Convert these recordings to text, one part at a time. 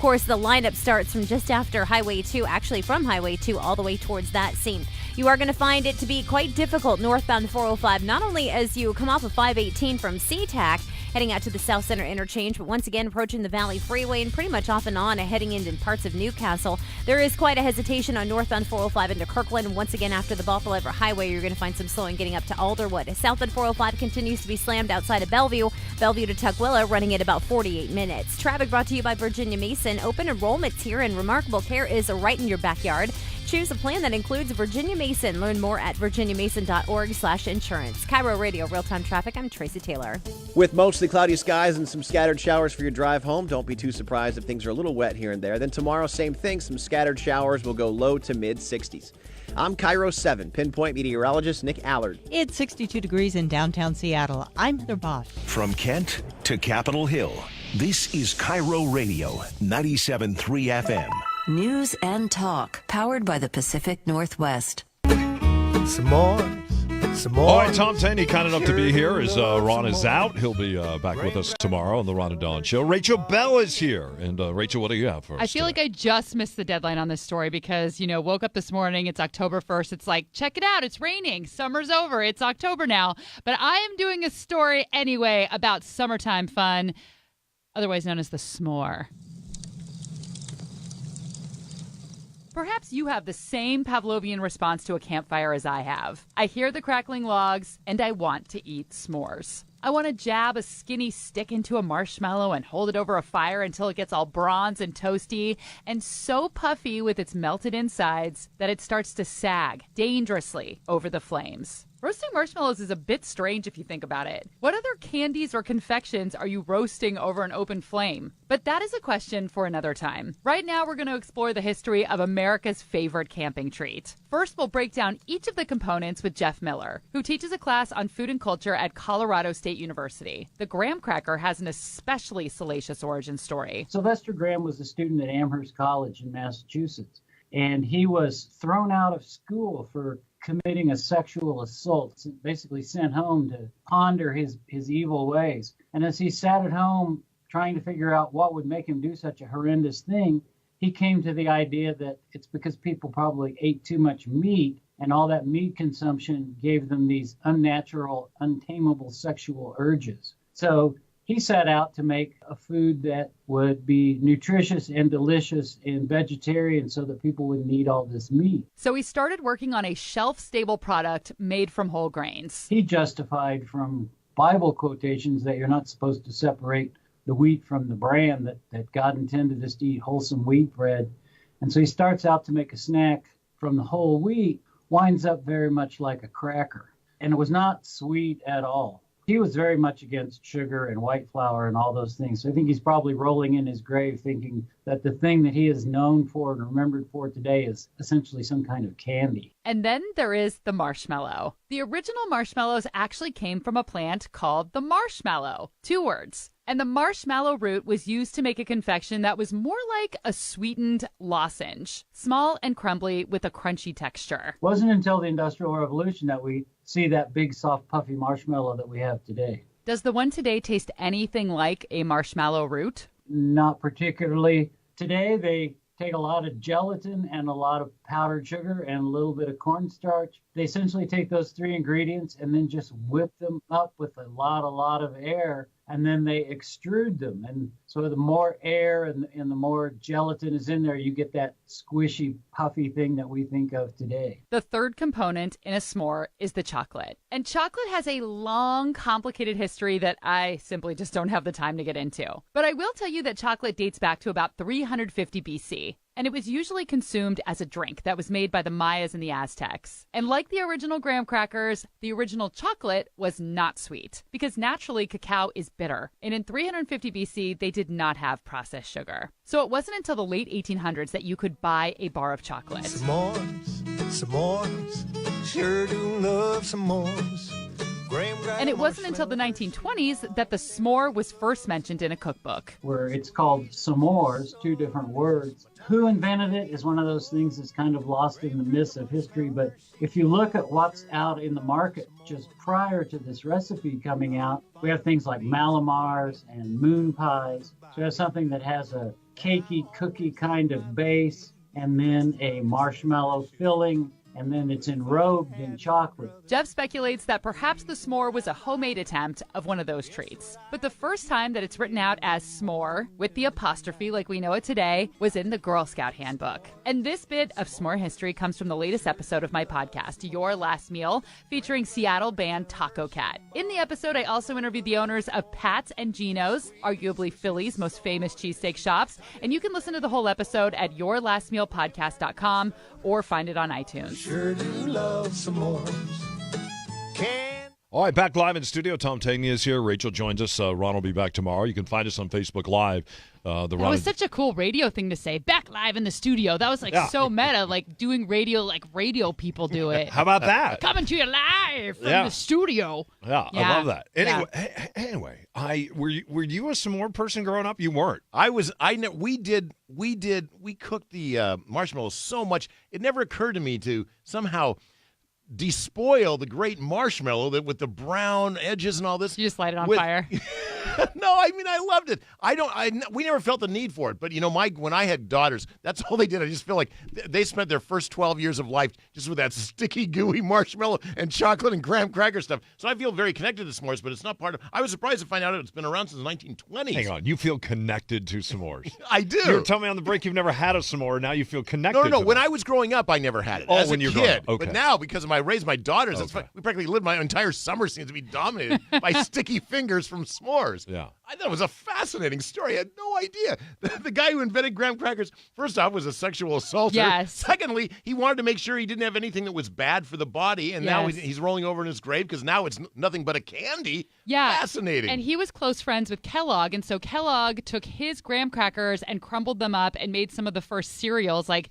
course, the lineup starts from just after Highway 2, actually from Highway 2 all the way towards that seam. You are going to find it to be quite difficult northbound 405, not only as you come off of 518 from SeaTac, heading out to the South Center interchange, but once again approaching the Valley Freeway and pretty much off and on heading into parts of Newcastle. There is quite a hesitation on northbound 405 into Kirkland, and once again after the Buffalo River Highway, you're going to find some slowing getting up to Alderwood. Southbound 405 continues to be slammed outside of Bellevue to Tukwila, running at about 48 minutes. Traffic brought to you by Virginia Mason. Open enrollment's here, and Remarkable Care is right in your backyard. Choose a plan that includes Virginia Mason. Learn more at virginiamason.org/insurance. KIRO Radio, real-time traffic. I'm Tracy Taylor. With mostly cloudy skies and some scattered showers for your drive home, don't be too surprised if things are a little wet here and there. Then tomorrow, same thing. Some scattered showers will go low to mid-60s. I'm KIRO 7 Pinpoint meteorologist Nick Allard. It's 62 degrees in downtown Seattle. I'm Heather Bosch. From Kent to Capitol Hill, this is KIRO Radio 97.3 FM. News and talk, powered by the Pacific Northwest. Some more. All right, Tom Taney, kind enough to be here as Ron is out. He'll be back with us tomorrow on the Ron and Dawn Show. Rachel Belle is here. And Rachel, what do you have for us? I feel like I just missed the deadline on this story because, woke up this morning. It's October 1st. It's like, check it out. It's raining. Summer's over. It's October now. But I am doing a story anyway about summertime fun, otherwise known as the s'more. Perhaps you have the same Pavlovian response to a campfire as I have. I hear the crackling logs, and I want to eat s'mores. I want to jab a skinny stick into a marshmallow and hold it over a fire until it gets all bronze and toasty and so puffy with its melted insides that it starts to sag dangerously over the flames. Roasting marshmallows is a bit strange if you think about it. What other candies or confections are you roasting over an open flame? But that is a question for another time. Right now, we're going to explore the history of America's favorite camping treat. First, we'll break down each of the components with Jeff Miller, who teaches a class on food and culture at Colorado State University. The graham cracker has an especially salacious origin story. Sylvester Graham was a student at Amherst College in Massachusetts, and he was thrown out of school for committing a sexual assault, basically sent home to ponder his evil ways. And as he sat at home trying to figure out what would make him do such a horrendous thing, he came to the idea that it's because people probably ate too much meat, and all that meat consumption gave them these unnatural, untamable sexual urges. So he set out to make a food that would be nutritious and delicious and vegetarian so that people wouldn't eat all this meat. So he started working on a shelf-stable product made from whole grains. He justified from Bible quotations that you're not supposed to separate the wheat from the bran, that God intended us to eat wholesome wheat bread. And so he starts out to make a snack from the whole wheat, winds up very much like a cracker. And it was not sweet at all. He was very much against sugar and white flour and all those things. So I think he's probably rolling in his grave thinking that the thing that he is known for and remembered for today is essentially some kind of candy. And then there is the marshmallow. The original marshmallows actually came from a plant called the marshmallow. 2 words. And the marshmallow root was used to make a confection that was more like a sweetened lozenge, small and crumbly with a crunchy texture. It wasn't until the Industrial Revolution that we see that big, soft, puffy marshmallow that we have today. Does the one today taste anything like a marshmallow root? Not particularly. Today, they take a lot of gelatin and a lot of powdered sugar and a little bit of cornstarch. They essentially take those 3 ingredients and then just whip them up with a lot of air, and then they extrude them. And so the more air and the more gelatin is in there, you get that squishy, puffy thing that we think of today. The third component in a s'more is the chocolate. And chocolate has a long, complicated history that I simply just don't have the time to get into. But I will tell you that chocolate dates back to about 350 BC. And it was usually consumed as a drink that was made by the Mayas and the Aztecs. And like the original graham crackers, the original chocolate was not sweet because naturally cacao is bitter. And in 350 BC, they did not have processed sugar. So it wasn't until the late 1800s that you could buy a bar of chocolate. S'mores, sure do love s'mores. And it wasn't until the 1920s that the s'more was first mentioned in a cookbook. Where it's called s'mores, 2 different words. Who invented it is one of those things that's kind of lost in the mists of history. But if you look at what's out in the market just prior to this recipe coming out, we have things like Malamars and moon pies. So we have something that has a cakey, cookie kind of base, and then a marshmallow filling, and then it's enrobed in chocolate. Jeff speculates that perhaps the s'more was a homemade attempt of one of those treats. But the first time that it's written out as s'more, with the apostrophe like we know it today, was in the Girl Scout Handbook. And this bit of s'more history comes from the latest episode of my podcast, Your Last Meal, featuring Seattle band Taco Cat. In the episode, I also interviewed the owners of Pat's and Gino's, arguably Philly's most famous cheesesteak shops. And you can listen to the whole episode at yourlastmealpodcast.com or find it on iTunes. Sure do love s'mores. All right, back live in studio. Tom Tangney is here. Rachel joins us. Ron will be back tomorrow. You can find us on Facebook Live. That was such a cool radio thing to say. Back live in the studio. That was so meta, like doing radio like radio people do it. How about that? Coming to you live from the studio. Yeah, I love that. Anyway, were you a s'more person growing up? You weren't. We cooked the marshmallows so much, it never occurred to me to somehow despoil the great marshmallow that with the brown edges and all this. You just light it on fire. No, I mean, I loved it. We never felt the need for it. But, when I had daughters, that's all they did. I just feel like they spent their first 12 years of life just with that sticky, gooey marshmallow and chocolate and graham cracker stuff. So I feel very connected to s'mores, but it's not part of. I was surprised to find out it's been around since the 1920s. Hang on. You feel connected to s'mores. I do. You were telling me on the break you've never had a s'more. Now you feel connected No. to When them. I was growing up, I never had it. Oh, as when a you're kid. growing up. Okay. But now, because I raised my daughters, we practically lived my entire summer seems to be dominated by sticky fingers from s'mores. Yeah. I thought it was a fascinating story. I had no idea. The guy who invented graham crackers, first off, was a sexual assaulter. Yes. Secondly, he wanted to make sure he didn't have anything that was bad for the body, and now he's rolling over in his grave because now it's nothing but a candy. Yeah. Fascinating. And he was close friends with Kellogg, and so Kellogg took his graham crackers and crumbled them up and made some of the first cereals, like,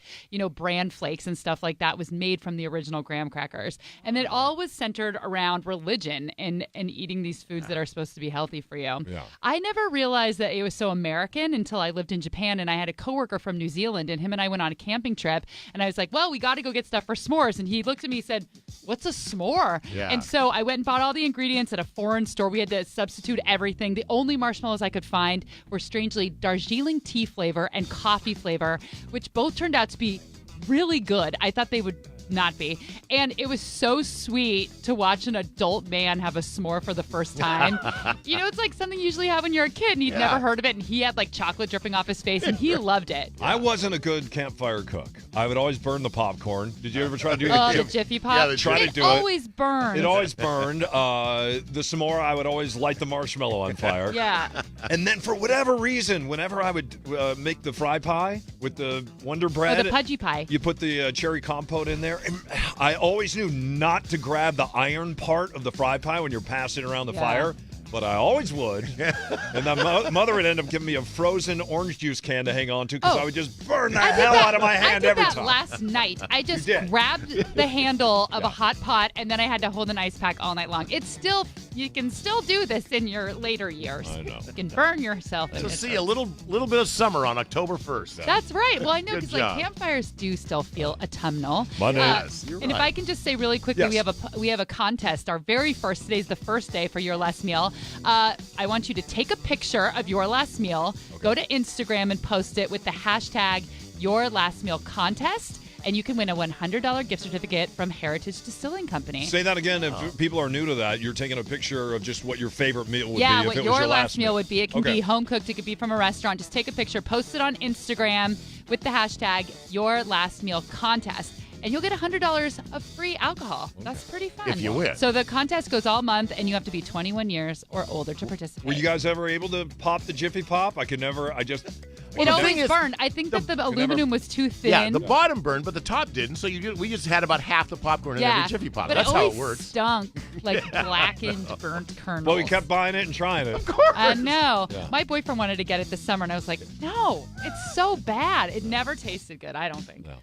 bran flakes and stuff like that was made from the original graham crackers. And it all was centered around religion and eating these foods that are supposed to be healthy for you. Yeah. I never realized that it was so American until I lived in Japan, and I had a coworker from New Zealand, and him and I went on a camping trip, and I was like, well, we got to go get stuff for s'mores. And he looked at me and said, what's a s'more? Yeah. And so I went and bought all the ingredients at a foreign store. We had to substitute everything. The only marshmallows I could find were strangely Darjeeling tea flavor and coffee flavor, which both turned out to be really good. I thought they would not be. And it was so sweet to watch an adult man have a s'more for the first time. It's like something you usually have when you're a kid and you'd never heard of it, and he had like chocolate dripping off his face and he loved it. I wasn't a good campfire cook. I would always burn the popcorn. Did you ever try to do the Jiffy Pop? Yeah, try to do it. Always burned. It always burned. The s'more, I would always light the marshmallow on fire. Yeah. And then for whatever reason, whenever I would make the fry pie with the Wonder Bread. Or the pudgy pie. You put the cherry compote in there. And I always knew not to grab the iron part of the fry pie when you're passing around the fire. But I always would. And the mother would end up giving me a frozen orange juice can to hang on to because I would just burn the hell out of my hand every time. I did that last night. I just grabbed the handle of a hot pot, and then I had to hold an ice pack all night long. You can still do this in your later years. I know. You can burn yourself. So see a little bit of summer on October 1st. That's right. Well, I know Good because job. campfires do still feel autumnal. You're And if I can just say really quickly, we have a contest. Our very first, today's the first day for Your Last Meal. I want you to take a picture of Your Last Meal, go to Instagram and post it with the hashtag Your Last Meal Contest, and you can win a $100 gift certificate from Heritage Distilling Company. Say that again. If people are new to that, you're taking a picture of just what your favorite meal would be. Yeah, if what it was your last meal would be. It can Okay. be home cooked. It could be from a restaurant. Just take a picture, post it on Instagram with the hashtag Your Last Meal Contest. And you'll get $100 of free alcohol. That's pretty fun. If you win. So the contest goes all month, and you have to be 21 years or older to participate. Were you guys ever able to pop the Jiffy Pop? I could never. It always burned. I think that the aluminum was too thin. Yeah, the bottom burned, but the top didn't. So we just had about half the popcorn in every Jiffy Pop. But That's it how always it works. stunk like blackened, burnt kernels. Well, we kept buying it and trying it. Of course. I know. Yeah. My boyfriend wanted to get it this summer, and I was like, no, it's so bad. It never tasted good, I don't think. No.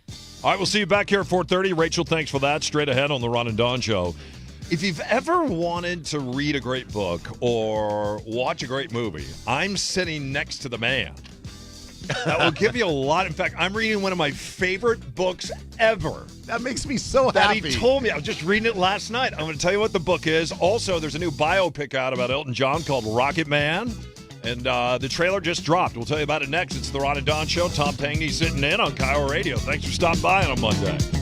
All right, we'll see you back here at 4:30. Rachel, thanks for that. Straight ahead on the Ron and Dawn Show. If you've ever wanted to read a great book or watch a great movie, I'm sitting next to the man. That will give you a lot. In fact, I'm reading one of my favorite books ever. That makes me so That happy. he told me. I was just reading it last night. I'm going to tell you what the book is. Also, there's a new biopic out about Elton John called Rocket Man. And the trailer just dropped. We'll tell you about it next. It's the Ron and Don Show. Tom Pangney sitting in on KIRO Radio. Thanks for stopping by on a Monday.